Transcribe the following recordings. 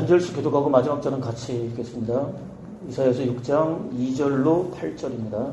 한 절씩 교독하고 마지막 절은 같이 읽겠습니다. 이사야서 6장 2절로 8절입니다.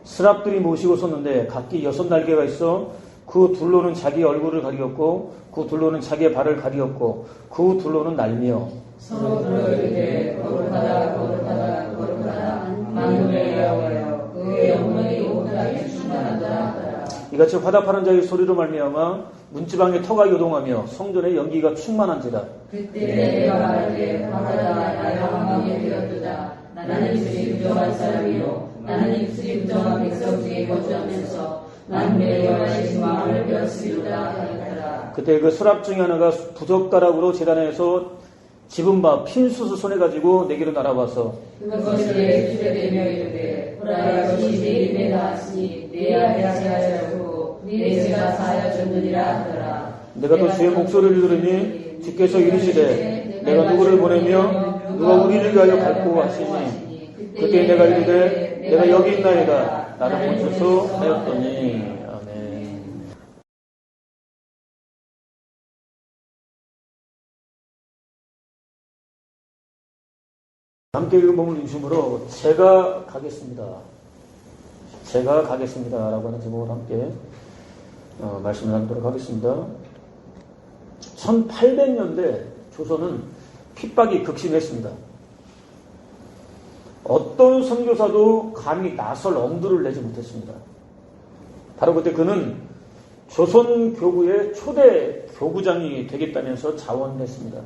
스랍들이 모시고 섰는데 각기 6날개가 있어 그 둘로는 자기 얼굴을 가리었고 그 둘로는 자기의 발을 가리었고 그 둘로는 날며 서로 불러이르되 거룩하다 거룩하다 거룩하다 만군의 여호와여 그의 영광이 온 땅에 충만하다 하더라. 이같이 화답하는 자의 소리로 말미암아 문지방에 터가 요동하며 성전에 연기가 충만한지라. 그때 내가 말하되 화가다 나의 왕왕에 되었도다. 나는 입술이 부정한 사람이요 나는 입술이 부정한 백성 중에 거주하면서 만군의 여호와의 신망을 배웠으리로다 하였더라. 그때 그 수랍 중에 하나가 부젓가락으로 제단에서 집은 바 핀숯을 손에 가지고 내게로 날아와서 그것이 내 입술에 대며 이르되 보라 이것이 내 입에 닿았으니 내 안에 제하였고 내 죄가 사하여졌느니라 하더라. 내가 또 주의 목소리를 들으니 주께서 이르시되 내가 누구를 보내며 누가 우리를 위하여 갈고 하시니 그때 내가 이르되 내가 여기 있나이다 나를 보내소서 하였더니. 아멘. 함께 읽은 본문 중심으로 제가 가겠습니다. 제가 가겠습니다 라고 하는 제목으로 함께 말씀을 나누도록 하겠습니다. 1800년대 조선은 핍박이 극심했습니다. 어떤 선교사도 감히 나설 엄두를 내지 못했습니다. 바로 그때 그는 조선교구의 초대 교구장이 되겠다면서 자원했습니다.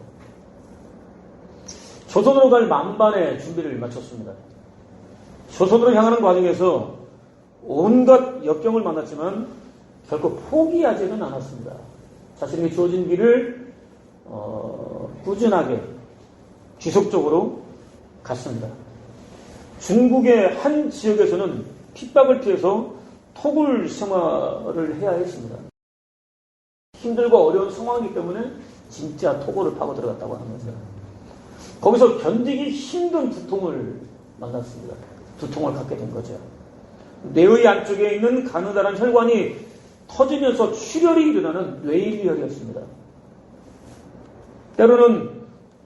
조선으로 갈 만반의 준비를 마쳤습니다. 조선으로 향하는 과정에서 온갖 역경을 만났지만 결코 포기하지는 않았습니다. 자신에게 주어진 길을 꾸준하게 지속적으로 갔습니다. 중국의 한 지역에서는 핍박을 피해서 토굴 생활을 해야 했습니다. 힘들고 어려운 상황이기 때문에 진짜 토굴을 파고 들어갔다고 하는 거죠. 거기서 견디기 힘든 두통을 만났습니다. 두통을 갖게 된 거죠. 뇌의 안쪽에 있는 가느다란 혈관이 터지면서 출혈이 일어나는 뇌일혈이었습니다. 때로는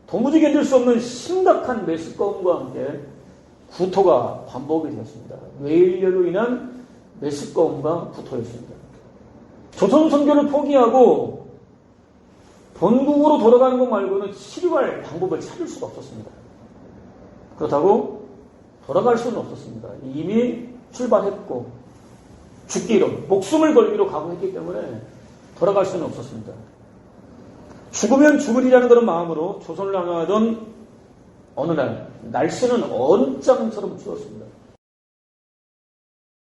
도무지 견딜 수 없는 심각한 메스꺼움과 함께 구토가 반복이 되었습니다. 뇌일혈로 인한 메스꺼움과 구토였습니다. 조선 선교를 포기하고 본국으로 돌아가는 것 말고는 치료할 방법을 찾을 수가 없었습니다. 그렇다고 돌아갈 수는 없었습니다. 이미 출발했고 죽기로 목숨을 걸기로 각오했기 때문에 돌아갈 수는 없었습니다. 죽으면 죽으리라는 그런 마음으로 조선을 향하던 어느 날 날씨는 얼음장처럼 추웠습니다.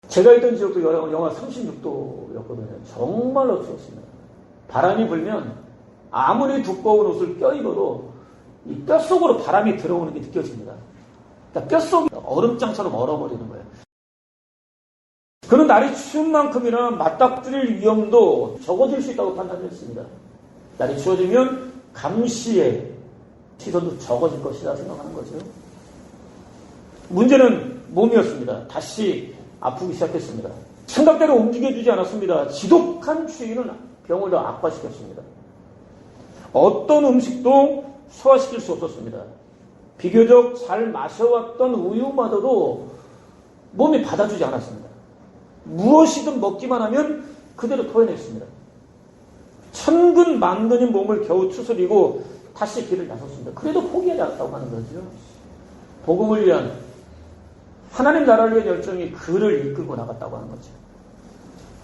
제가 있던 지역도 영하 36도였거든요. 정말로 추웠습니다. 바람이 불면 아무리 두꺼운 옷을 껴입어도 이 뼛속으로 바람이 들어오는 게 느껴집니다. 그러니까 뼛속이 얼음장처럼 얼어버리는 거예요. 그는 날이 추운 만큼이나 맞닥뜨릴 위험도 적어질 수 있다고 판단했습니다. 날이 추워지면 감시의 시선도 적어질 것이라 생각하는 거죠. 문제는 몸이었습니다. 다시 아프기 시작했습니다. 생각대로 움직여주지 않았습니다. 지독한 추위는 병을 더 악화시켰습니다. 어떤 음식도 소화시킬 수 없었습니다. 비교적 잘 마셔왔던 우유마저도 몸이 받아주지 않았습니다. 무엇이든 먹기만 하면 그대로 토해냈습니다. 천근 만근인 몸을 겨우 추스리고 다시 길을 나섰습니다. 그래도 포기하지 않았다고 하는 거죠. 복음을 위한 하나님 나라를 위한 열정이 그를 이끌고 나갔다고 하는 거죠.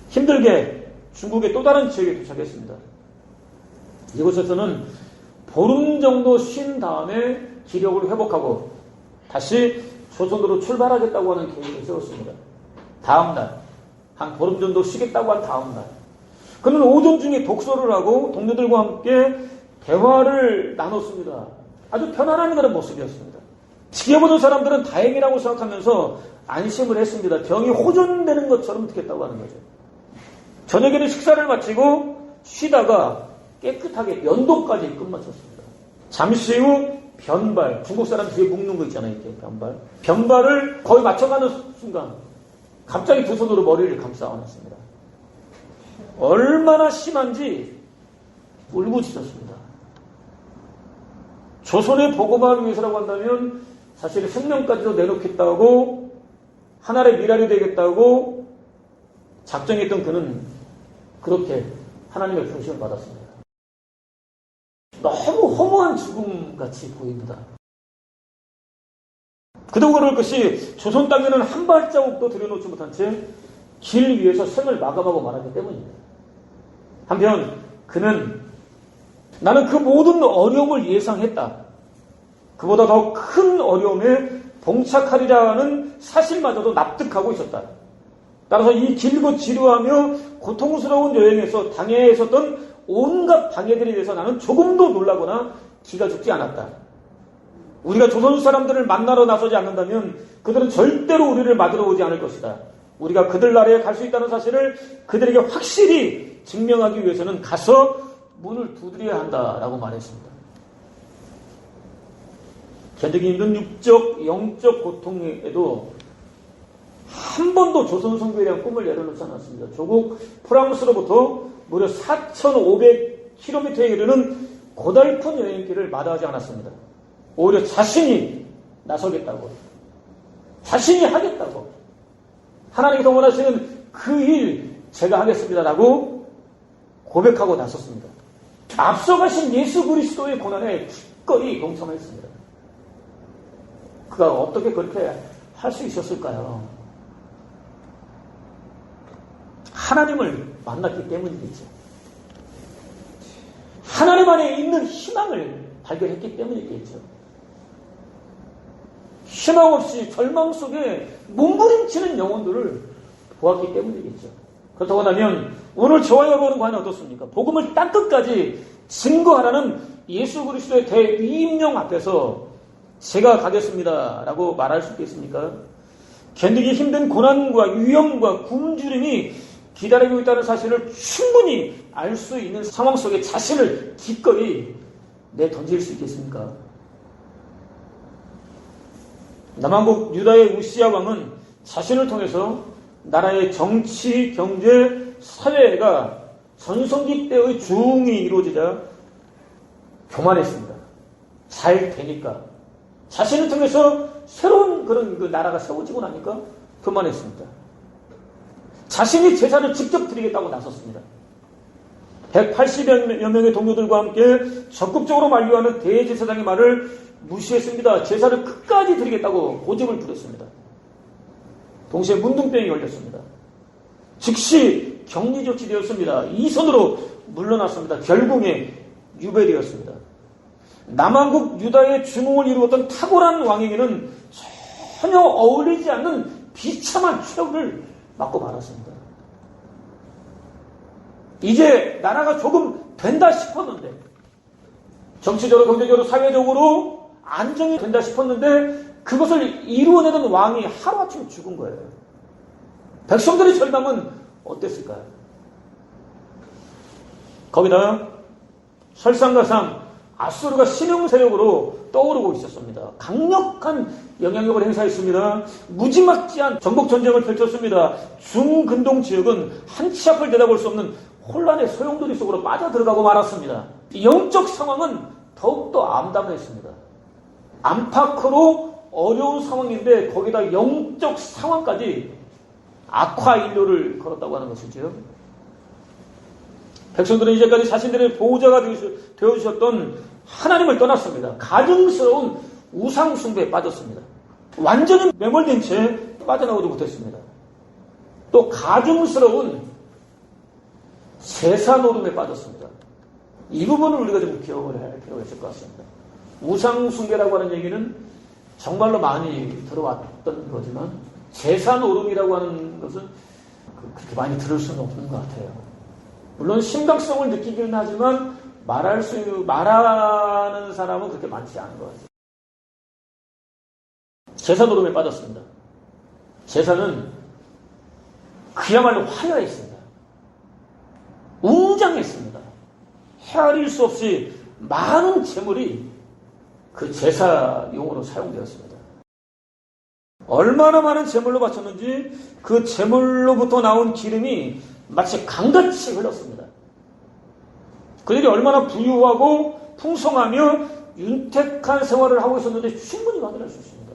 힘들게 중국의 또 다른 지역에 도착했습니다. 이곳에서는 보름 정도 쉰 다음에 기력을 회복하고 다시 조선으로 출발하겠다고 하는 계획을 세웠습니다. 다음날 한 보름 정도 쉬겠다고 한 다음날 그는 오전 중에 독서를 하고 동료들과 함께 대화를 나눴습니다. 아주 편안한 그런 모습이었습니다. 지켜보는 사람들은 다행이라고 생각하면서 안심을 했습니다. 병이 호전되는 것처럼 느꼈다고 하는 거죠. 저녁에는 식사를 마치고 쉬다가 깨끗하게 면도까지 끝마쳤습니다. 잠시 후 변발, 중국 사람 뒤에 묶는 거 있잖아요. 이렇게 변발을 거의 맞춰가는 순간 갑자기 두 손으로 머리를 감싸 안았습니다. 얼마나 심한지 울부짖었습니다. 조선의 복음화를 위해서라고 한다면 사실 생명까지도 내놓겠다고 하나의 미랄이 되겠다고 작정했던 그는 그렇게 하나님의 부르심을 받았습니다. 너무 허무한 죽음같이 보입니다. 그도 그럴 것이 조선 땅에는 한 발자국도 들여놓지 못한 채 길 위에서 생을 마감하고 말았기 때문입니다. 한편 그는 나는 그 모든 어려움을 예상했다. 그보다 더 큰 어려움에 봉착하리라는 사실마저도 납득하고 있었다. 따라서 이 길고 지루하며 고통스러운 여행에서 당해야 했었던 온갖 방해들에 대해서 나는 조금도 놀라거나 기가 죽지 않았다. 우리가 조선 사람들을 만나러 나서지 않는다면 그들은 절대로 우리를 맞으러 오지 않을 것이다. 우리가 그들 나라에 갈 수 있다는 사실을 그들에게 확실히 증명하기 위해서는 가서 문을 두드려야 한다라고 말했습니다. 견디기 힘든 육적, 영적 고통에도 한 번도 조선 선교에 대한 꿈을 내려놓지 않았습니다. 조국 프랑스로부터 무려 4,500km에 이르는 고달픈 여행길을 마다하지 않았습니다. 오히려 자신이 나서겠다고, 자신이 하겠다고, 하나님이 동원하시는 그 일 제가 하겠습니다라고 고백하고 나섰습니다. 앞서가신 예수 그리스도의 고난에 기꺼이 동참했습니다. 그가 어떻게 그렇게 할 수 있었을까요? 하나님을 만났기 때문이겠죠. 하나님 안에 있는 희망을 발견했기 때문이겠죠. 희망 없이 절망 속에 몸부림치는 영혼들을 보았기 때문이겠죠. 그렇다고 한다면 오늘 저와 여러분은 과연 어떻습니까? 복음을 땅끝까지 증거하라는 예수 그리스도의 대위임령 앞에서 제가 가겠습니다 라고 말할 수 있겠습니까? 견디기 힘든 고난과 위험과 굶주림이 기다리고 있다는 사실을 충분히 알 수 있는 상황 속에 자신을 기꺼이 내던질 수 있겠습니까? 남왕국 유다의 우시야 왕은 자신을 통해서 나라의 정치, 경제, 사회가 전성기 때의 중흥이 이루어지자 교만했습니다. 잘 되니까. 자신을 통해서 새로운 그런 그 나라가 세워지고 나니까 교만했습니다. 자신이 제사를 직접 드리겠다고 나섰습니다. 180여 명의 동료들과 함께 적극적으로 만류하는 대제사장의 말을 무시했습니다. 제사를 끝까지 드리겠다고 고집을 부렸습니다. 동시에 문둥병이 걸렸습니다. 즉시 격리 조치되었습니다. 이선으로 물러났습니다. 결국에 유배되었습니다. 남왕국 유다의 중흥을 이루었던 탁월한 왕에게는 전혀 어울리지 않는 비참한 최후를 맞고 말았습니다. 이제 나라가 조금 된다 싶었는데, 정치적으로, 경제적으로, 사회적으로 안정이 된다 싶었는데 그것을 이루어내던 왕이 하루아침에 죽은 거예요. 백성들의 절망은 어땠을까요? 거기다 설상가상 아수르가 신흥 세력으로 떠오르고 있었습니다. 강력한 영향력을 행사했습니다. 무지막지한 정복 전쟁을 펼쳤습니다. 중근동 지역은 한치 앞을 내다볼 수 없는 혼란의 소용돌이 속으로 빠져들어가고 말았습니다. 영적 상황은 더욱더 암담했습니다. 안팎으로 어려운 상황인데 거기다 영적 상황까지 악화인료를 걸었다고 하는 것이죠. 백성들은 이제까지 자신들의 보호자가 되어주셨던 하나님을 떠났습니다. 가증스러운 우상숭배에 빠졌습니다. 완전히 매몰된 채 빠져나오지 못했습니다. 또 가증스러운 제사 노름에 빠졌습니다. 이 부분을 우리가 좀 기억을 할 필요가 있을 것 같습니다. 우상숭배라고 하는 얘기는 정말로 많이 들어왔던 거지만 제사 노름이라고 하는 것은 그렇게 많이 들을 수는 없는 것 같아요. 물론 심각성을 느끼기는 하지만 말하는 사람은 그렇게 많지 않은 것 같아요. 제사 노름에 빠졌습니다. 제사는 그야말로 화려했습니다. 웅장했습니다. 헤아릴 수 없이 많은 재물이 그 제사용으로 사용되었습니다. 얼마나 많은 재물로 바쳤는지 그 재물로부터 나온 기름이 마치 강같이 흘렀습니다. 그들이 얼마나 부유하고 풍성하며 윤택한 생활을 하고 있었는데 충분히 확인할 수 있습니다.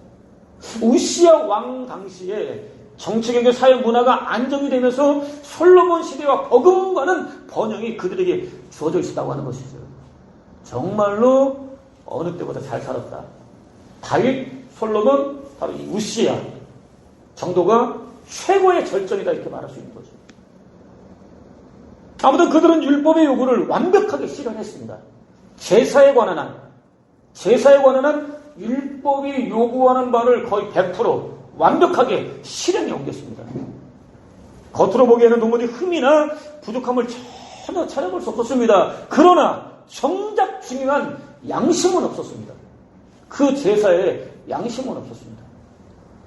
우시야 왕 당시에 정치, 경제, 사회, 문화가 안정이 되면서 솔로몬 시대와 버금가는 번영이 그들에게 주어져 있었다고 하는 것이죠. 정말로 어느 때보다 잘 살았다. 다윗, 솔로몬, 바로 이 우시야 정도가 최고의 절정이다 이렇게 말할 수 있는 거죠. 아무튼 그들은 율법의 요구를 완벽하게 실현했습니다. 제사에 관한 한 율법이 요구하는 바를 거의 100% 완벽하게 실행에 옮겼습니다. 겉으로 보기에는 도무지 흠이나 부족함을 전혀 찾아볼 수 없었습니다. 그러나 정작 중요한 양심은 없었습니다. 그 제사에 양심은 없었습니다.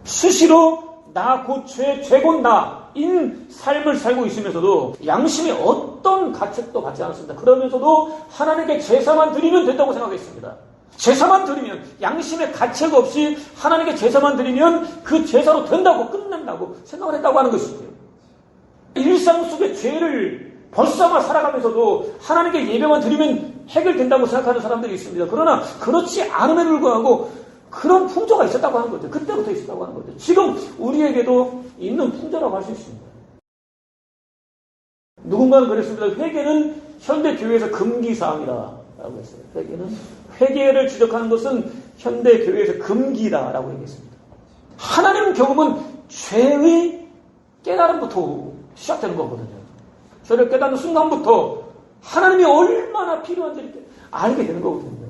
수시로 나 곧 죄곧 나인 삶을 살고 있으면서도 양심의 어떤 가책도 받지 않았습니다. 그러면서도 하나님께 제사만 드리면 된다고 생각했습니다. 제사만 드리면, 양심의 가책 없이 하나님께 제사만 드리면 그 제사로 된다고 끝낸다고 생각을 했다고 하는 것이죠. 일상 속의 죄를 벌sam아 살아가면서도 하나님께 예배만 드리면 해결된다고 생각하는 사람들이 있습니다. 그러나 그렇지 않음에도 불구하고 그런 풍조가 있었다고 하는 거죠. 그때부터 있었다고 하는 거죠. 지금 우리에게도 있는 풍조라고 할 수 있습니다. 누군가는 그랬습니다. 회개는 현대 교회에서 금기사항이라고 했어요. 회개를 지적하는 것은 현대 교회에서 금기다라고 얘기했습니다. 하나님 경험은 죄의 깨달음부터 시작되는 거거든요. 죄를 깨닫는 순간부터 하나님이 얼마나 필요한지 알게 되는 거거든요.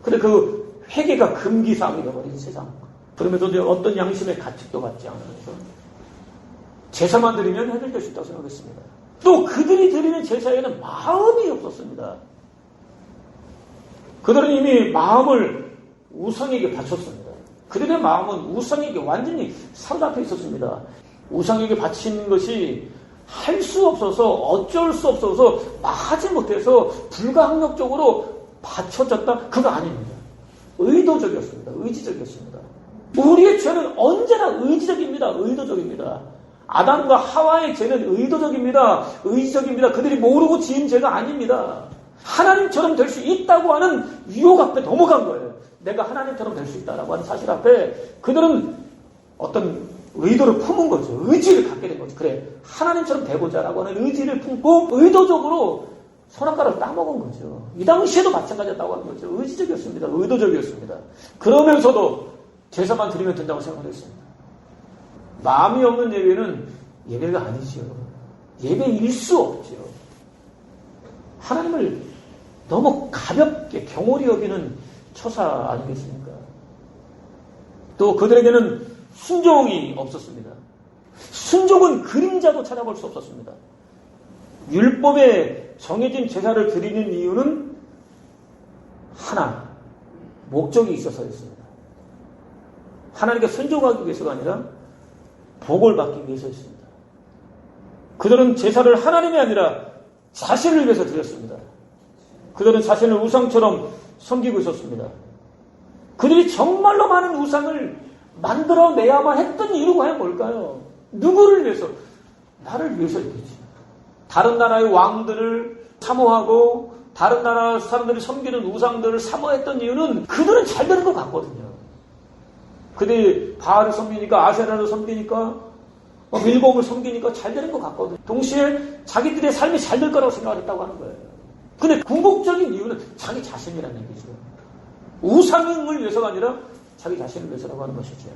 근데 그 회개가 금기사항이 되어버린 세상. 그러면서 어떤 양심의 가책도 받지 않으면서 제사만 드리면 해결될 수 있다고 생각했습니다. 또 그들이 드리는 제사에는 마음이 없었습니다. 그들은 이미 마음을 우상에게 바쳤습니다. 그들의 마음은 우상에게 완전히 사로잡혀 있었습니다. 우상에게 바친 것이 할 수 없어서 어쩔 수 없어서 하지 못해서 불가항력적으로 바쳐졌다? 그거 아닙니다. 의도적이었습니다. 의지적이었습니다. 우리의 죄는 언제나 의지적입니다. 의도적입니다. 아담과 하와의 죄는 의도적입니다. 의지적입니다. 그들이 모르고 지은 죄가 아닙니다. 하나님처럼 될 수 있다고 하는 유혹 앞에 넘어간 거예요. 내가 하나님처럼 될 수 있다라고 하는 사실 앞에 그들은 어떤 의도를 품은 거죠. 의지를 갖게 된 거죠. 그래, 하나님처럼 되고자라고 하는 의지를 품고 의도적으로 선악과를 따먹은 거죠. 이 당시에도 마찬가지였다고 하는 거죠. 의지적이었습니다. 의도적이었습니다. 그러면서도 제사만 드리면 된다고 생각을 했습니다. 마음이 없는 예배는 예배가 아니지요. 예배일 수 없죠. 하나님을 너무 가볍게 경홀히 여기는 처사 아니겠습니까? 또 그들에게는 순종이 없었습니다. 순종은 그림자도 찾아볼 수 없었습니다. 율법에 정해진 제사를 드리는 이유는 하나, 목적이 있어서였습니다. 하나님께 순종하기 위해서가 아니라 복을 받기 위해서였습니다. 그들은 제사를 하나님이 아니라 자신을 위해서 드렸습니다. 그들은 자신을 우상처럼 섬기고 있었습니다. 그들이 정말로 많은 우상을 만들어내야만 했던 이유가 과연 뭘까요? 누구를 위해서? 나를 위해서였겠지. 다른 나라의 왕들을 사모하고 다른 나라 사람들이 섬기는 우상들을 사모했던 이유는 그들은 잘 되는 것 같거든요. 그들이 바알을 섬기니까, 아세라를 섬기니까, 밀곰을 섬기니까 잘 되는 것 같거든요. 동시에 자기들의 삶이 잘 될 거라고 생각을 했다고 하는 거예요. 근데 궁극적인 이유는 자기 자신이라는 얘기죠. 우상을 위해서가 아니라 자기 자신을 위해서라고 하는 것이죠.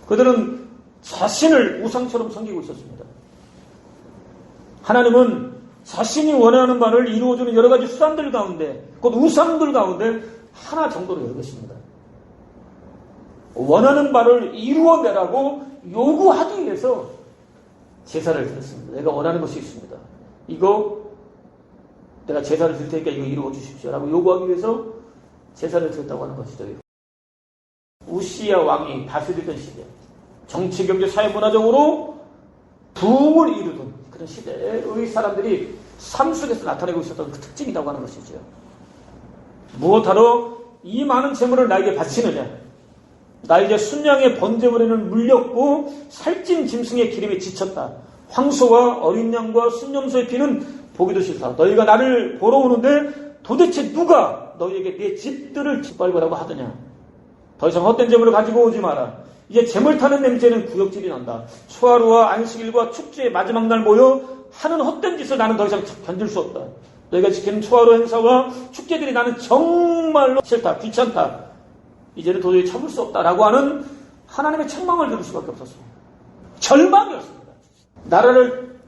그들은 자신을 우상처럼 섬기고 있었습니다. 하나님은 자신이 원하는 바를 이루어주는 여러 가지 수단들 가운데, 곧 우상들 가운데 하나 정도로 열겠습니다. 원하는 바를 이루어내라고 요구하기 위해서 제사를 드렸습니다. 내가 원하는 것이 있습니다. 이거 내가 제사를 드릴 테니까 이거 이루어 주십시오 라고 요구하기 위해서 제사를 드렸다고 하는 것이죠. 우시야 왕이 다스리던 시대, 정치, 경제, 사회, 문화적으로 부흥을 이루던 그런 시대의 사람들이 삶 속에서 나타내고 있었던 그 특징이라고 하는 것이죠. 무엇하러 이 많은 재물을 나에게 바치느냐? 나 이제 순양의 번제물에는 물렸고 살찐 짐승의 기름에 지쳤다. 황소와 어린 양과 순염소의 피는 보기도 싫다. 너희가 나를 보러 오는데 도대체 누가 너희에게 네 집들을 짓밟으라고 하더냐. 더 이상 헛된 재물을 가지고 오지 마라. 이제 재물 타는 냄새는 구역질이 난다. 초하루와 안식일과 축제의 마지막 날 모여 하는 헛된 짓을 나는 더 이상 견딜 수 없다. 너희가 지키는 초하루 행사와 축제들이 나는 정말로 싫다. 귀찮다. 이제는 도저히 참을 수 없다라고 하는 하나님의 책망을 들을 수밖에 없었습니다. 절망이었습니다. 나라를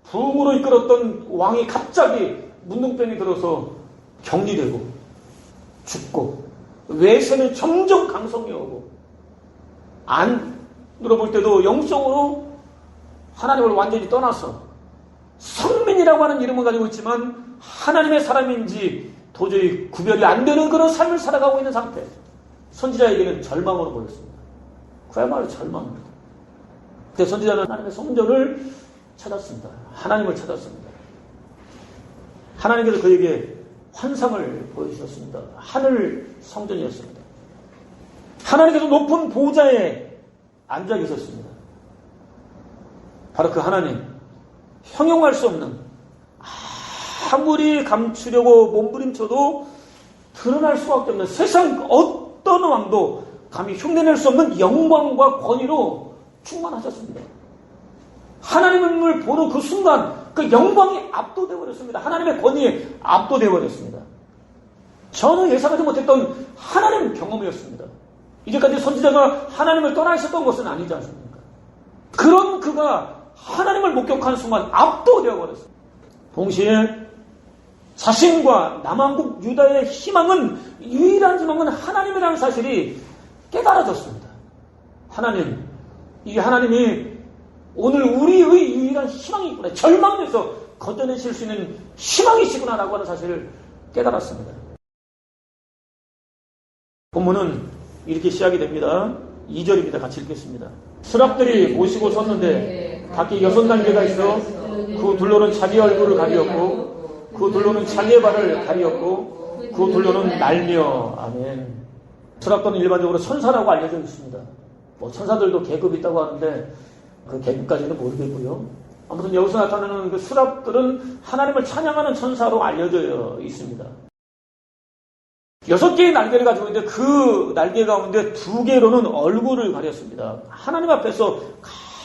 부흥으로 이끌었던 왕이 갑자기 문둥병이 들어서 격리되고 죽고 외세는 점점 강성이 오고 안으로 볼 때도 영성으로 하나님을 완전히 떠나서 성민이라고 하는 이름을 가지고 있지만 하나님의 사람인지 도저히 구별이 안 되는 그런 삶을 살아가고 있는 상태. 선지자에게는 절망으로 보였습니다. 그야말로 절망입니다. 그때 선지자는 하나님의 성전을 찾았습니다. 하나님을 찾았습니다. 하나님께서 그에게 환상을 보여주셨습니다. 하늘 성전이었습니다. 하나님께서 높은 보좌에 앉아 계셨습니다. 바로 그 하나님, 형용할 수 없는, 아무리 감추려고 몸부림쳐도 드러날 수밖에 없는 세상 어떤 왕도 감히 흉내낼 수 없는 영광과 권위로 충만하셨습니다. 하나님을 보는 그 순간 그 영광이 압도되어 버렸습니다. 하나님의 권위에 압도되어 버렸습니다. 저는 예상하지 못했던 하나님 경험이었습니다. 이제까지 선지자가 하나님을 떠나 있었던 것은 아니지 않습니까? 그런 그가 하나님을 목격한 순간 압도되어 버렸습니다. 동시에 자신과 남왕국 유다의 희망은, 유일한 희망은 하나님이라는 사실이 깨달아졌습니다. 하나님, 이 하나님이 오늘 우리의 유일한 희망이 있구나, 절망에서 걷어내실 수 있는 희망이시구나라고 하는 사실을 깨달았습니다. 본문은 이렇게 시작이 됩니다. 2절입니다. 같이 읽겠습니다. 스랍들이 모시고 섰는데 각기 6날개가 있어 그 둘로는 자기 얼굴을 가리었고 그 둘로는 자기의 발을 가리었고 그 둘로는 날며. 아멘. 스랍들은 일반적으로 천사라고 알려져 있습니다. 뭐 천사들도 계급이 있다고 하는데 그 계급까지는 모르겠고요. 아무튼 여기서 나타나는 그 스랍들은 하나님을 찬양하는 천사로 알려져 있습니다. 6개의 날개를 가지고 있는데 그 날개 가운데 2개로는 얼굴을 가렸습니다. 하나님 앞에서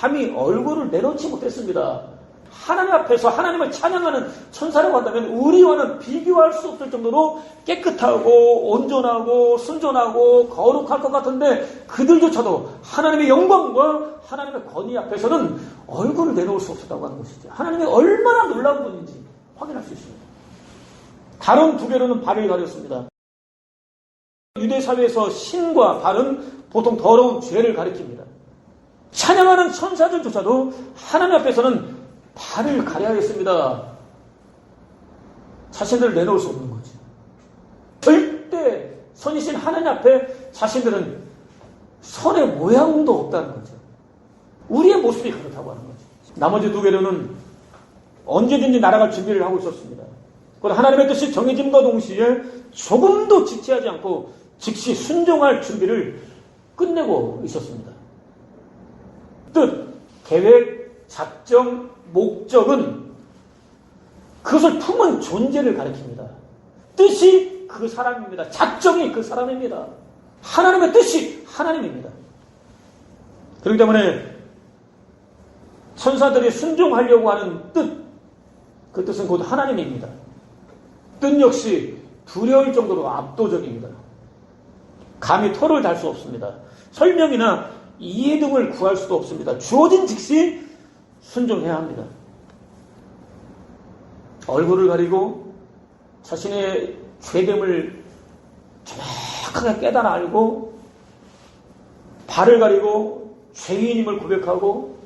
감히 얼굴을 내놓지 못했습니다. 하나님 앞에서 하나님을 찬양하는 천사라고 한다면 우리와는 비교할 수 없을 정도로 깨끗하고 온전하고 순전하고 거룩할 것 같은데 그들조차도 하나님의 영광과 하나님의 권위 앞에서는 얼굴을 내놓을 수 없었다고 하는 것이죠. 하나님이 얼마나 놀라운 분인지 확인할 수 있습니다. 다른 2개로는 발을 가렸습니다. 유대 사회에서 신과 발은 보통 더러운 죄를 가리킵니다. 찬양하는 천사들조차도 하나님 앞에서는 발을 가려야 했습니다. 자신들을 내놓을 수 없는 거죠. 절대 선이신 하나님 앞에 자신들은 선의 모양도 없다는 거죠. 우리의 모습이 그렇다고 하는 거죠. 나머지 2개로는 언제든지 날아갈 준비를 하고 있었습니다. 그러나 하나님의 뜻이 정해짐과 동시에 조금도 지체하지 않고 즉시 순종할 준비를 끝내고 있었습니다. 뜻, 계획, 작정, 목적은 그것을 품은 존재를 가리킵니다. 뜻이 그 사람입니다. 작정이 그 사람입니다. 하나님의 뜻이 하나님입니다. 그렇기 때문에 천사들이 순종하려고 하는 뜻, 그 뜻은 곧 하나님입니다. 뜻 역시 두려울 정도로 압도적입니다. 감히 토를 달 수 없습니다. 설명이나 이해 등을 구할 수도 없습니다. 주어진 즉시 순종해야 합니다. 얼굴을 가리고 자신의 죄됨을 정확하게 깨달아 알고 발을 가리고 죄인임을 고백하고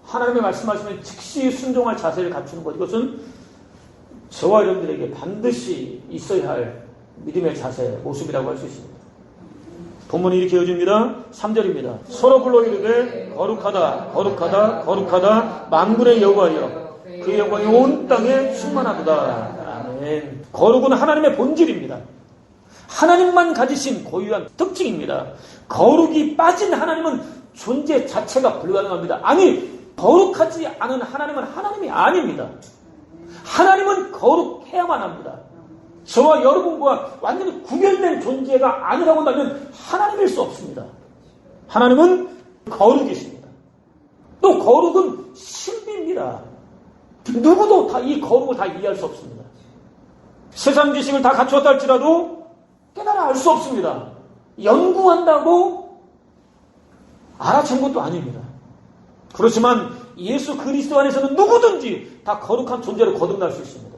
하나님의 말씀하시면 즉시 순종할 자세를 갖추는 것, 이것은 저와 여러분들에게 반드시 있어야 할 믿음의 자세, 모습이라고 할 수 있습니다. 본문이 이렇게 이어집니다. 3절입니다. 서로 불러 이르되 거룩하다 거룩하다 거룩하다 만군의 여호와여 그의 영광이 온 땅에 충만하도다. 아멘. 거룩은 하나님의 본질입니다. 하나님만 가지신 고유한 특징입니다. 거룩이 빠진 하나님은 존재 자체가 불가능합니다. 아니, 거룩하지 않은 하나님은 하나님이 아닙니다. 하나님은 거룩해야만 합니다. 저와 여러분과 완전히 구별된 존재가 아니라고 한다면 하나님일 수 없습니다. 하나님은 거룩이십니다. 또 거룩은 신비입니다. 누구도 다 이 거룩을 다 이해할 수 없습니다. 세상 지식을 다 갖추었다 할지라도 깨달아 알 수 없습니다. 연구한다고 알아챈 것도 아닙니다. 그렇지만 예수 그리스도 안에서는 누구든지 다 거룩한 존재로 거듭날 수 있습니다.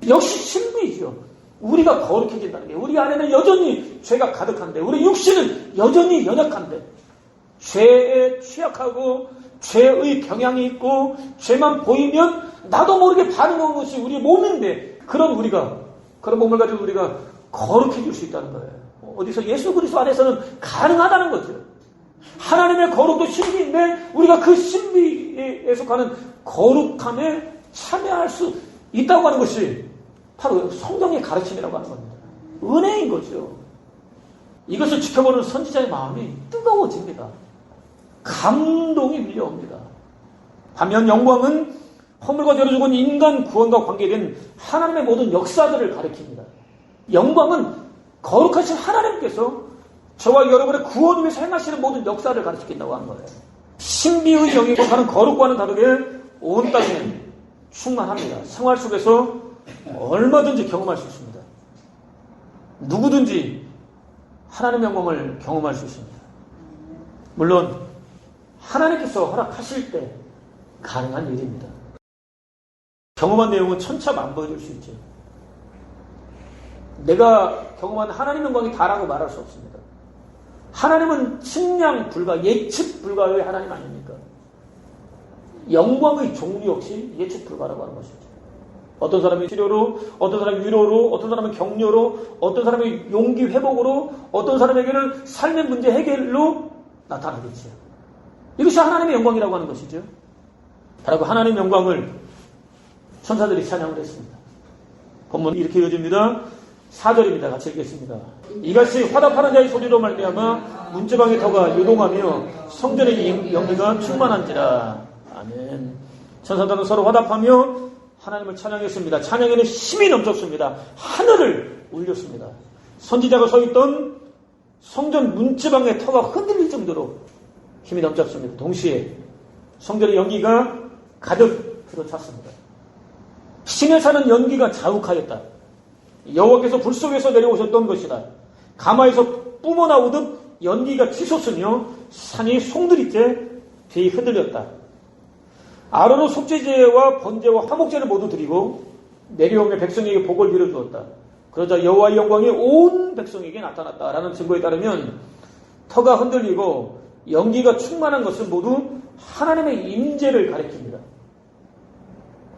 역시 신비이죠. 우리가 거룩해진다는 게 우리 안에는 여전히 죄가 가득한데 우리 육신은 여전히 연약한데 죄에 취약하고 죄의 경향이 있고 죄만 보이면 나도 모르게 반응하는 것이 우리의 몸인데 그런 몸을 가지고 우리가 거룩해질 수 있다는 거예요. 어디서 예수 그리스도 안에서는 가능하다는 거죠. 하나님의 거룩도 신비인데 우리가 그 신비에 속하는 거룩함에 참여할 수 있다고 하는 것이 바로 성경의 가르침이라고 하는 겁니다. 은혜인 거죠. 이것을 지켜보는 선지자의 마음이 뜨거워집니다. 감동이 밀려옵니다. 반면 영광은 허물과 죄로 죽은 인간 구원과 관계된 하나님의 모든 역사들을 가리킵니다. 영광은 거룩하신 하나님께서 저와 여러분의 구원을 위해서 행하시는 모든 역사를 가르치긴다고 하는 거예요. 신비의 영이 하는 거룩과는 다르게 온 땅에 충만합니다. 생활 속에서 얼마든지 경험할 수 있습니다. 누구든지 하나님의 영광을 경험할 수 있습니다. 물론 하나님께서 허락하실 때 가능한 일입니다. 경험한 내용은 천차만별일 수 있죠. 내가 경험한 하나님의 영광이 다라고 말할 수 없습니다. 하나님은 측량 불가, 예측 불가의 하나님 아닙니까? 영광의 종류 역시 예측 불가라고 하는 것이죠. 어떤 사람이 치료로, 어떤 사람이 위로로, 어떤 사람은 격려로, 어떤 사람이 용기 회복으로, 어떤 사람에게는 삶의 문제 해결로 나타나겠죠. 이것이 하나님의 영광이라고 하는 것이죠. 바로 그 하나님의 영광을 천사들이 찬양을 했습니다. 본문은 이렇게 이어집니다. 4절입니다. 같이 읽겠습니다. 이같이 화답하는 자의 소리로 말미암아 문지방의 터가 요동하며 성전의 영기가 충만한지라. 아멘. 천사들은 서로 화답하며 하나님을 찬양했습니다. 찬양에는 힘이 넘쳤습니다. 하늘을 울렸습니다. 선지자가 서 있던 성전 문지방의 터가 흔들릴 정도로 힘이 넘쳤습니다. 동시에 성전의 연기가 가득 들어찼습니다. 신에 사는 연기가 자욱하였다. 여호와께서 불 속에서 내려오셨던 것이다. 가마에서 뿜어나오듯 연기가 치솟으며 산이 송두리째 뒤 흔들렸다. 아론은 속죄제와 번제와 화목제를 모두 드리고 내려오며 백성에게 복을 빌어주었다. 그러자 여호와의 영광이 온 백성에게 나타났다라는 증거에 따르면 터가 흔들리고 연기가 충만한 것은 모두 하나님의 임재를 가리킵니다.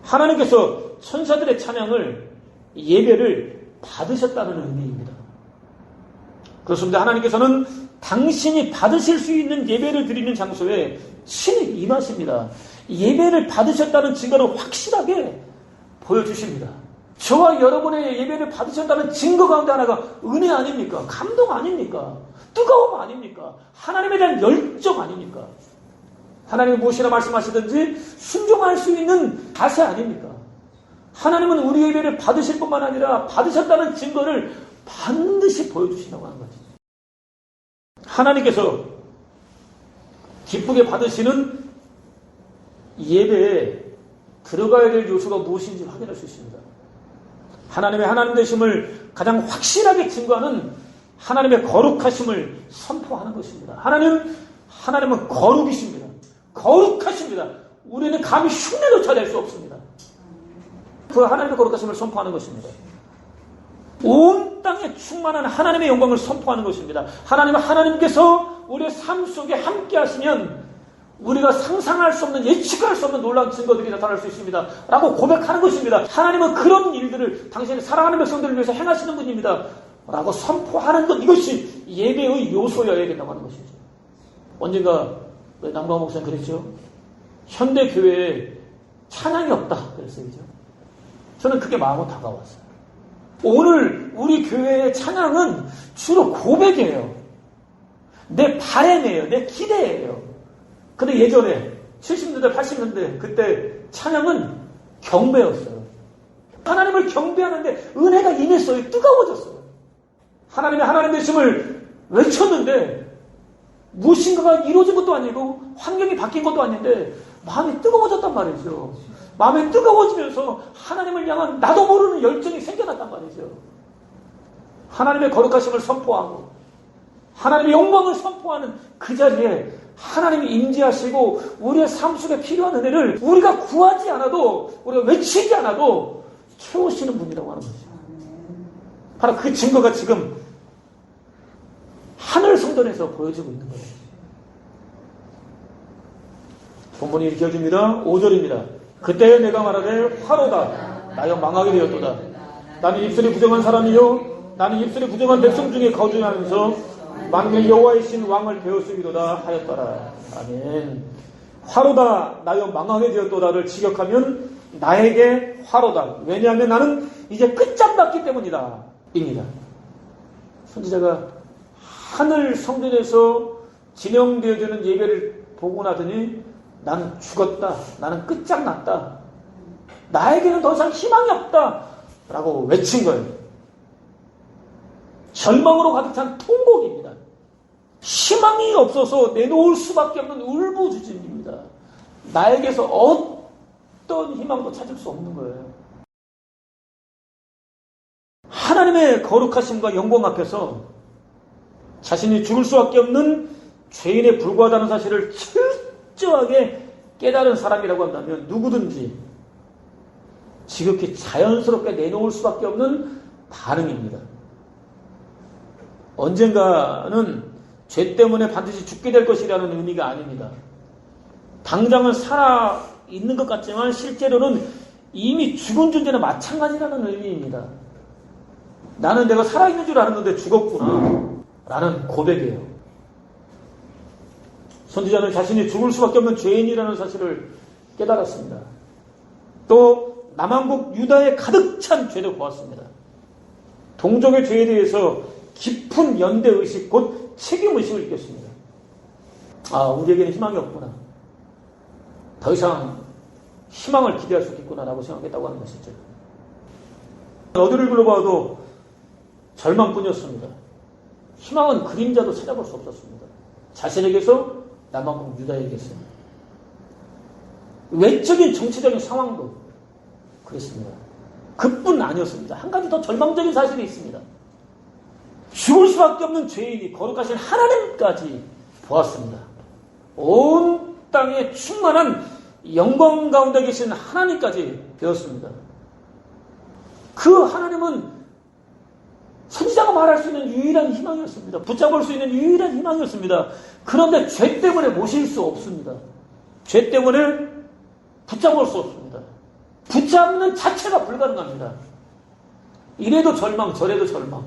하나님께서 천사들의 찬양을 예배를 받으셨다는 의미입니다. 그렇습니다. 하나님께서는 당신이 받으실 수 있는 예배를 드리는 장소에 친히 임하십니다. 예배를 받으셨다는 증거를 확실하게 보여주십니다. 저와 여러분의 예배를 받으셨다는 증거 가운데 하나가 은혜 아닙니까? 감동 아닙니까? 뜨거움 아닙니까? 하나님에 대한 열정 아닙니까? 하나님이 무엇이나 말씀하시든지 순종할 수 있는 자세 아닙니까? 하나님은 우리 예배를 받으실 뿐만 아니라 받으셨다는 증거를 반드시 보여주신다고 하는 거죠. 하나님께서 기쁘게 받으시는 예배에 들어가야 될 요소가 무엇인지 확인할 수 있습니다. 하나님의 하나님 되심을 가장 확실하게 증거하는 하나님의 거룩하심을 선포하는 것입니다. 하나님은 거룩이십니다. 거룩하십니다. 우리는 감히 흉내조차 낼 수 없습니다. 그 하나님의 거룩하심을 선포하는 것입니다. 온 땅에 충만한 하나님의 영광을 선포하는 것입니다. 하나님께서 우리의 삶 속에 함께 하시면 우리가 상상할 수 없는, 예측할 수 없는 놀라운 증거들이 나타날 수 있습니다. 라고 고백하는 것입니다. 하나님은 그런 일들을 당신의 사랑하는 백성들을 위해서 행하시는 분입니다. 라고 선포하는 것, 이것이 예배의 요소여야 된다고 하는 것이죠. 언젠가 남광 목사님 그랬죠. 현대교회에 찬양이 없다 그랬어요. 그죠? 저는 그게 마음으로 다가왔어요. 오늘 우리 교회의 찬양은 주로 고백이에요. 내 바람이에요. 내 기대예요. 근데 예전에 70년대 80년대 그때 찬양은 경배였어요. 하나님을 경배하는데 은혜가 임했어요. 뜨거워졌어요. 하나님의 하나님 되심을 외쳤는데 무엇인가가 이루어진 것도 아니고 환경이 바뀐 것도 아닌데 마음이 뜨거워졌단 말이죠. 마음이 뜨거워지면서 하나님을 향한 나도 모르는 열정이 생겨났단 말이죠. 하나님의 거룩하심을 선포하고 하나님의 영광을 선포하는 그 자리에 하나님이 임재하시고 우리의 삶 속에 필요한 은혜를 우리가 구하지 않아도 우리가 외치지 않아도 채우시는 분이라고 하는 거죠. 바로 그 증거가 지금 하늘 성전에서 보여지고 있는 거예요. 본문이 이렇게 해줍니다. 5절입니다. 그때 내가 말하되 화로다 나여 망하게 되었도다. 나는 입술이 부정한 사람이요 나는 입술이 부정한 백성 중에 거주하면서 만군의 여호와이신 왕을 배웠으리로다 하였더라. 아멘. 화로다 나여 망하게 되었도다를 직역하면 나에게 화로다. 왜냐하면 나는 이제 끝장났기 때문이다. 입니다. 선지자가 하늘 성전에서 진행되어지는 예배를 보고 나더니 나는 죽었다. 나는 끝장났다. 나에게는 더 이상 희망이 없다. 라고 외친 거예요. 절망으로 가득 찬 통곡입니다. 희망이 없어서 내놓을 수밖에 없는 울부짖음입니다. 나에게서 어떤 희망도 찾을 수 없는 거예요. 하나님의 거룩하심과 영광 앞에서 자신이 죽을 수밖에 없는 죄인에 불과하다는 사실을 철저하게 깨달은 사람이라고 한다면 누구든지 지극히 자연스럽게 내놓을 수밖에 없는 반응입니다. 언젠가는 죄 때문에 반드시 죽게 될 것이라는 의미가 아닙니다. 당장은 살아 있는 것 같지만 실제로는 이미 죽은 존재나 마찬가지라는 의미입니다. 나는 내가 살아있는 줄 알았는데 죽었구나 라는 고백이에요. 선지자는 자신이 죽을 수밖에 없는 죄인이라는 사실을 깨달았습니다. 또 남한국 유다에 가득 찬 죄를 보았습니다. 동족의 죄에 대해서 깊은 연대의식 곧 책임의식을 느꼈습니다. 우리에게는 희망이 없구나. 더 이상 희망을 기대할 수 없겠구나 라고 생각했다고 하는 것이죠. 어디를 불러봐도 절망뿐이었습니다. 희망은 그림자도 찾아볼 수 없었습니다. 자신에게서 남한국 유다에게서 외적인 정치적인 상황도 그랬습니다. 그뿐 아니었습니다. 한 가지 더 절망적인 사실이 있습니다. 죽을 수밖에 없는 죄인이 거룩하신 하나님까지 보았습니다. 온 땅에 충만한 영광 가운데 계신 하나님까지 배웠습니다. 그 하나님은 선지자가 말할 수 있는 유일한 희망이었습니다. 붙잡을 수 있는 유일한 희망이었습니다. 그런데 죄 때문에 모실 수 없습니다. 죄 때문에 붙잡을 수 없습니다. 붙잡는 자체가 불가능합니다. 이래도 절망, 저래도 절망.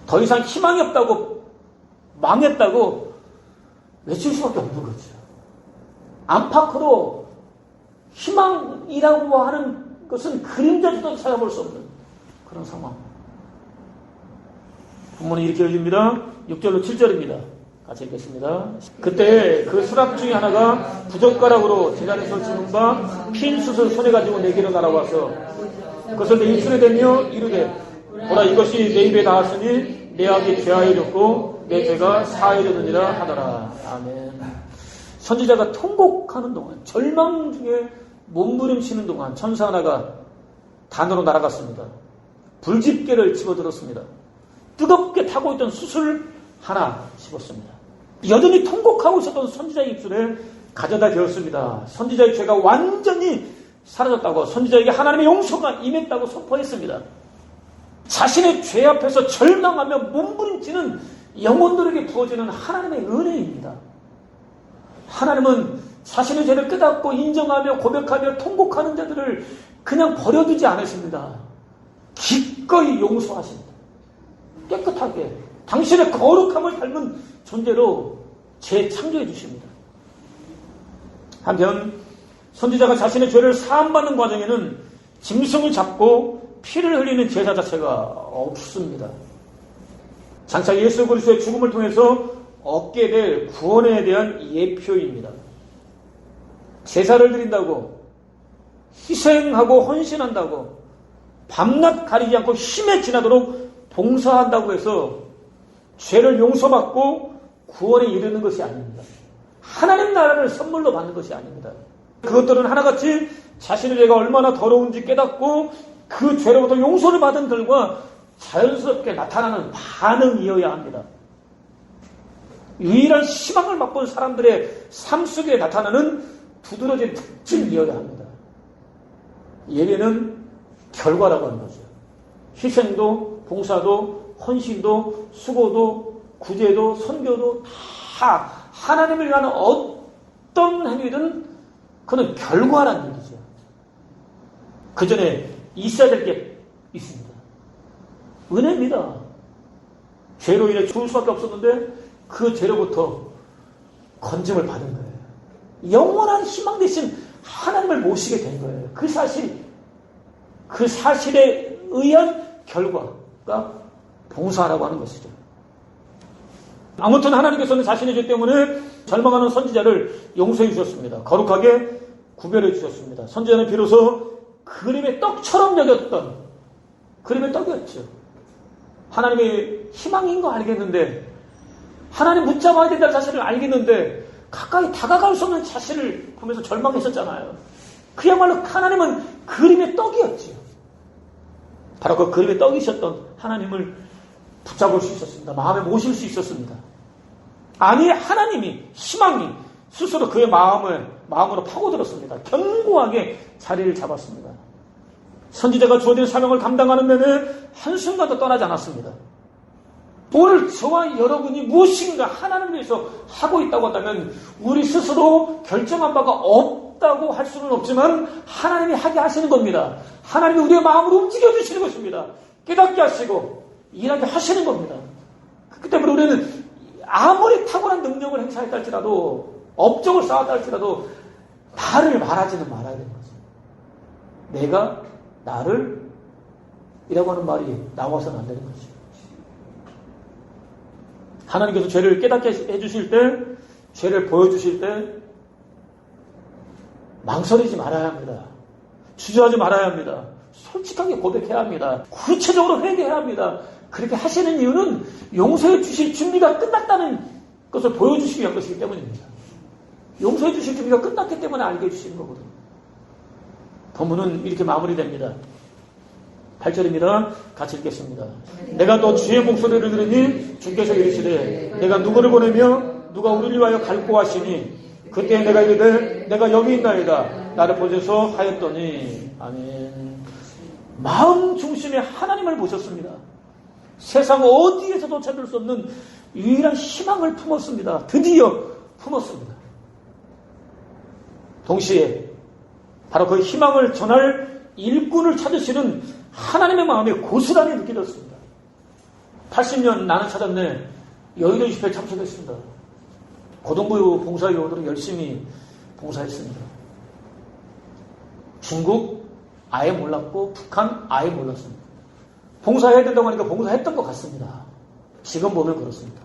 더 이상 희망이 없다고, 망했다고 외칠 수밖에 없는 거죠. 안팎으로 희망이라고 하는 것은 그림자조차 찾아볼 수 없는 그런 상황. 본문이 이렇게 읽힙니다. 6절로 7절입니다. 같이 읽겠습니다. 그때 그 수락 중에 하나가 부젓가락으로 제자리에서 주는 바 핀 숯을 손에 가지고 내게로 날아와서 그것을 내 입술에 대며 이르되 보라 이것이 내 입에 닿았으니 내 악이 죄하여졌고 내 죄가 사하여졌느니라 하더라. 아멘. 선지자가 통곡하는 동안 절망 중에 몸부림치는 동안 천사 하나가 단으로 날아갔습니다. 불집게를 집어들었습니다. 뜨겁게 타고 있던 숯을 하나 집었습니다. 여전히 통곡하고 있었던 선지자의 입술에 가져다 대었습니다. 선지자의 죄가 완전히 사라졌다고, 선지자에게 하나님의 용서가 임했다고 선포했습니다. 자신의 죄 앞에서 절망하며 몸부림치는 영혼들에게 부어지는 하나님의 은혜입니다. 하나님은 자신의 죄를 깨닫고 인정하며 고백하며 통곡하는 자들을 그냥 버려두지 않으십니다. 기꺼이 용서하십니다. 깨끗하게 당신의 거룩함을 닮은 존재로 재창조해 주십니다. 한편 선지자가 자신의 죄를 사함받는 과정에는 짐승을 잡고 피를 흘리는 제사 자체가 없습니다. 장차 예수 그리스도의 죽음을 통해서 얻게 될 구원에 대한 예표입니다. 제사를 드린다고 희생하고 헌신한다고 밤낮 가리지 않고 힘에 지나도록 봉사한다고 해서 죄를 용서받고 구원에 이르는 것이 아닙니다. 하나님 나라를 선물로 받는 것이 아닙니다. 그것들은 하나같이 자신의 죄가 얼마나 더러운지 깨닫고 그 죄로부터 용서를 받은 들과 자연스럽게 나타나는 반응이어야 합니다. 유일한 희망을 맛본 사람들의 삶 속에 나타나는 두드러진 특징이어야 합니다. 예배는 결과라고 하는 거죠. 희생도, 봉사도, 헌신도, 수고도, 구제도, 선교도 다 하나님을 위한 어떤 행위든 그는 결과라는 얘기죠. 그 전에 있어야 될 게 있습니다. 은혜입니다. 죄로 인해 죽을 수밖에 없었는데 그 죄로부터 건짐을 받은 거예요. 영원한 희망 대신 하나님을 모시게 된 거예요. 그 사실에 의한 결과가 봉사라고 하는 것이죠. 아무튼 하나님께서는 자신의 죄 때문에 절망하는 선지자를 용서해 주셨습니다. 거룩하게 구별해 주셨습니다. 선지자는 비로소 그림의 떡처럼 여겼던 그림의 떡이었죠. 하나님의 희망인 거 알겠는데, 하나님 붙잡아야 된다는 사실을 알겠는데 가까이 다가갈 수 없는 자신을 보면서 절망했었잖아요. 그야말로 하나님은 그림의 떡이었죠. 바로 그 그림의 떡이셨던 하나님을 붙잡을 수 있었습니다. 마음에 모실 수 있었습니다. 아니, 하나님이, 희망이 스스로 그의 마음으로 파고들었습니다. 견고하게 자리를 잡았습니다. 선지자가 주어진 사명을 감당하는 내내 한순간도 떠나지 않았습니다. 오늘 저와 여러분이 무엇인가 하나님을 위해서 하고 있다고 한다면 우리 스스로 결정한 바가 없다고 할 수는 없지만 하나님이 하게 하시는 겁니다. 하나님이 우리의 마음을 움직여주시는 것입니다. 깨닫게 하시고 일하게 하시는 겁니다. 그렇기 때문에 우리는 아무리 탁월한 능력을 행사했다 할지라도, 업적을 쌓았다 할지라도 나를 말하지는 말아야 되는 거죠. 내가 나를 이라고 하는 말이 나와서는 안 되는 거죠. 하나님께서 죄를 깨닫게 해주실 때, 죄를 보여주실 때 망설이지 말아야 합니다. 주저하지 말아야 합니다. 솔직하게 고백해야 합니다. 구체적으로 회개해야 합니다. 그렇게 하시는 이유는 용서해 주실 준비가 끝났다는 것을 보여주시기 위한 것이기 때문입니다. 용서해 주실 준비가 끝났기 때문에 알게 해주시는 거거든요. 본문은 이렇게 마무리됩니다. 8절입니다. 같이 읽겠습니다. 내가 또 주의 목소리를 들으니 주께서 이르시되 내가 누구를 보내며 누가 우리를 위하여 갈고 하시니 그때 내가 이르되 내가 여기 있나이다 나를 보셔서 하였더니. 아멘. 마음 중심에 하나님을 보셨습니다. 세상 어디에서도 찾을 수 없는 유일한 희망을 품었습니다. 드디어 품었습니다. 동시에 바로 그 희망을 전할 일꾼을 찾으시는 하나님의 마음이 고스란히 느껴졌습니다. 80년 나는 찾았네 여의도 집회에 참석했습니다. 고등부 봉사요원으로 열심히 봉사했습니다. 중국 아예 몰랐고 북한 아예 몰랐습니다. 봉사해야 된다고 하니까 봉사했던 것 같습니다. 지금 보면 그렇습니다.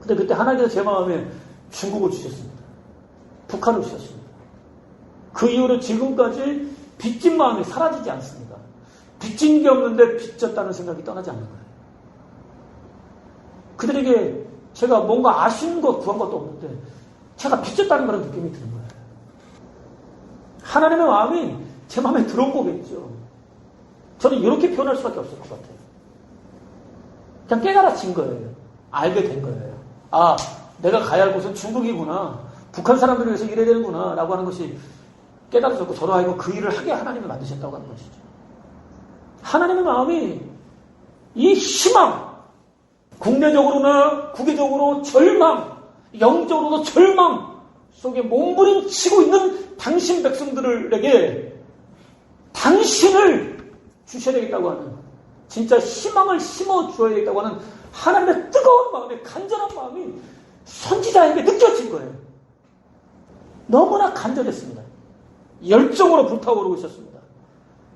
근데 그때 하나님께서 제 마음에 중국을 주셨습니다. 북한을 주셨습니다. 그 이후로 지금까지 빚진 마음이 사라지지 않습니다. 빚진 게 없는데 빚졌다는 생각이 떠나지 않는 거예요. 그들에게 제가 뭔가 아쉬운 것, 구한 것도 없는데 제가 빚졌다는 그런 느낌이 드는 거예요. 하나님의 마음이 제 마음에 들어온 거겠죠. 저는 이렇게 표현할 수밖에 없을 것 같아요. 그냥 깨달아진 거예요. 알게 된 거예요. 아, 내가 가야 할 곳은 중국이구나. 북한 사람들을 위해서 일해야 되는구나. 라고 하는 것이 깨달아졌고 저로 하여금 그 일을 하게 하나님이 만드셨다고 하는 것이죠. 하나님의 마음이 이 희망, 국내적으로나 국외적으로 절망, 영적으로도 절망 속에 몸부림치고 있는 당신 백성들에게 당신을 주셔야 되겠다고 하는, 진짜 희망을 심어주어야 되겠다고 하는 하나님의 뜨거운 마음에, 간절한 마음이 선지자에게 느껴진 거예요. 너무나 간절했습니다. 열정으로 불타오르고 있었습니다.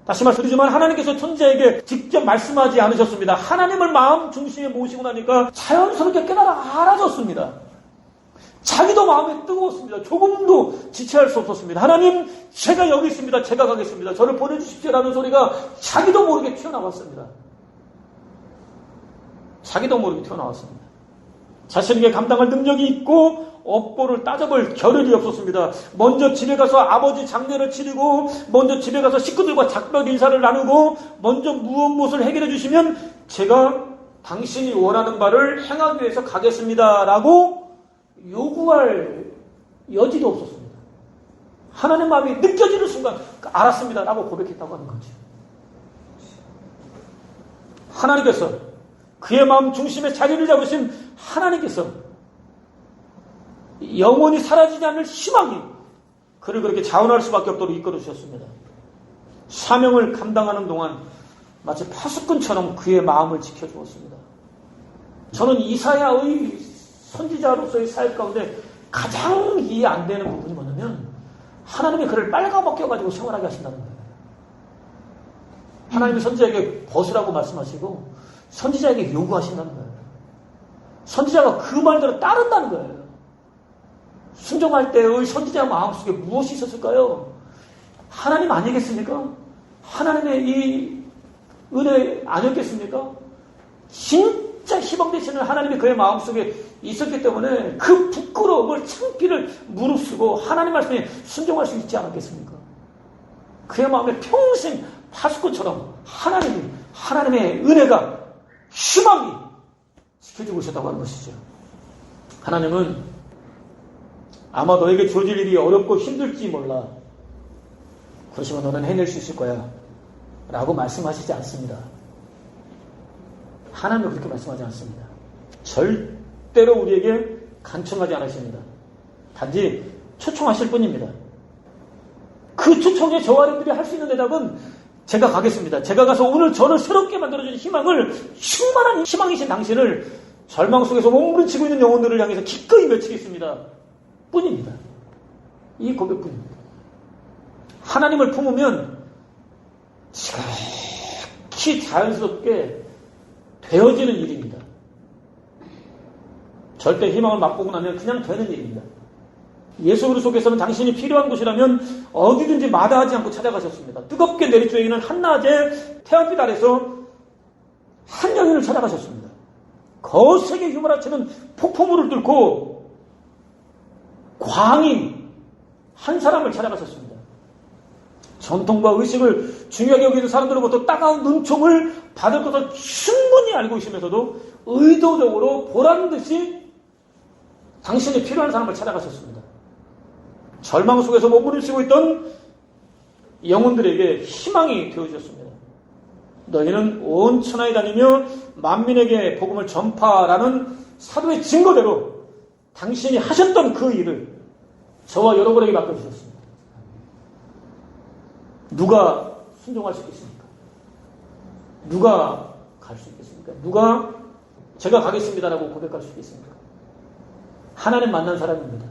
다시 말씀드리지만 하나님께서 선지자에게 직접 말씀하지 않으셨습니다. 하나님을 마음 중심에 모시고 나니까 자연스럽게 깨달아 알아졌습니다. 자기도 마음에 뜨거웠습니다. 조금도 지체할 수 없었습니다. 하나님, 제가 여기 있습니다. 제가 가겠습니다. 저를 보내주십시오라는 소리가 자기도 모르게 튀어나왔습니다. 자기도 모르게 튀어나왔습니다. 자신에게 감당할 능력이 있고 업보를 따져볼 겨를이 없었습니다. 먼저 집에 가서 아버지 장례를 치르고, 먼저 집에 가서 식구들과 작별 인사를 나누고, 먼저 무엇을 해결해 주시면 제가 당신이 원하는 바를 행하기 위해서 가겠습니다라고 요구할 여지도 없었습니다. 하나님의 마음이 느껴지는 순간 알았습니다라고 고백했다고 하는 거죠. 하나님께서, 그의 마음 중심에 자리를 잡으신 하나님께서 영원히 사라지지 않을 희망이 그를 그렇게 자원할 수밖에 없도록 이끌어 주셨습니다. 사명을 감당하는 동안 마치 파수꾼처럼 그의 마음을 지켜주었습니다. 저는 이사야의 선지자로서의 사역 가운데 가장 이해 안 되는 부분이 뭐냐면, 하나님이 그를 빨가벗겨가지고 생활하게 하신다는 거예요. 하나님이 선지자에게 벗으라고 말씀하시고 선지자에게 요구하신다는 거예요. 선지자가 그 말대로 따른다는 거예요. 순종할 때의 선지자 마음속에 무엇이 있었을까요? 하나님 아니겠습니까? 하나님의 이 은혜 아니었겠습니까? 진짜 희망 되시는 하나님이 그의 마음속에 있었기 때문에 그 부끄러움을, 창피를 무릅쓰고 하나님 말씀에 순종할 수 있지 않았겠습니까? 그의 마음에 평생 파수꾼처럼 하나님의 은혜가, 희망이 지켜주고 있었다고 하는 것이죠. 하나님은 아마 너에게 주어질 일이 어렵고 힘들지 몰라, 그렇지만 너는 해낼 수 있을 거야 라고 말씀하시지 않습니다. 하나님은 그렇게 말씀하지 않습니다. 절대로 우리에게 간청하지 않으십니다. 단지 초청하실 뿐입니다. 그 초청에 저와 여러분들이 할 수 있는 대답은 제가 가겠습니다. 제가 가서 오늘 저를 새롭게 만들어주는 희망을, 충만한 희망이신 당신을 절망 속에서 몸부림치고 있는 영혼들을 향해서 기꺼이 외치겠습니다. 뿐입니다. 이 고백뿐입니다. 하나님을 품으면 지극히 자연스럽게 되어지는 일입니다. 절대 희망을 맛보고 나면 그냥 되는 일입니다. 예수 그리스도께서는 당신이 필요한 곳이라면 어디든지 마다하지 않고 찾아가셨습니다. 뜨겁게 내리쬐이는 한낮에 태양빛 아래서 한 여인을 찾아가셨습니다. 거세게 휘몰아치는 폭포물을 뚫고 광인 한 사람을 찾아가셨습니다. 전통과 의식을 중요하게 여기는 사람들로부터 따가운 눈총을 받을 것을 충분히 알고 있으면서도 의도적으로 보란듯이 당신이 필요한 사람을 찾아가셨습니다. 절망 속에서 몸부림치고 있던 영혼들에게 희망이 되어주셨습니다. 너희는 온 천하에 다니며 만민에게 복음을 전파라는 사도의 증거대로 당신이 하셨던 그 일을 저와 여러분에게 맡겨주셨습니다. 누가 순종할 수 있겠습니까? 누가 갈 수 있겠습니까? 누가 제가 가겠습니다라고 고백할 수 있겠습니까? 하나님 만난 사람입니다.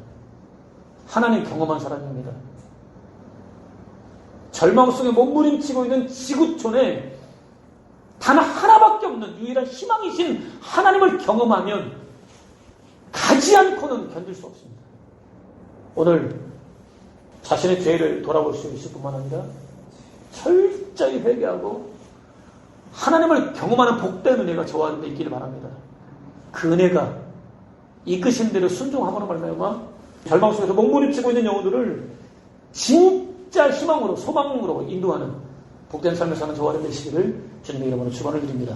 하나님 경험한 사람입니다. 절망 속에 몸부림치고 있는 지구촌에 단 하나밖에 없는 유일한 희망이신 하나님을 경험하면 가지 않고는 견딜 수 없습니다. 오늘 자신의 죄를 돌아볼 수 있을 뿐만 아니라 철저히 회개하고 하나님을 경험하는 복된 은혜가 저와 여러분에 있기를 바랍니다. 그 은혜가 이끄신 대로 순종함으로 말미암아 절망 속에서 몸부림치고 있는 영혼들을 진짜 희망으로, 소망으로 인도하는 복된 삶을 사는 저와 여러분 되시기를 주님의 이름으로 축원을 드립니다.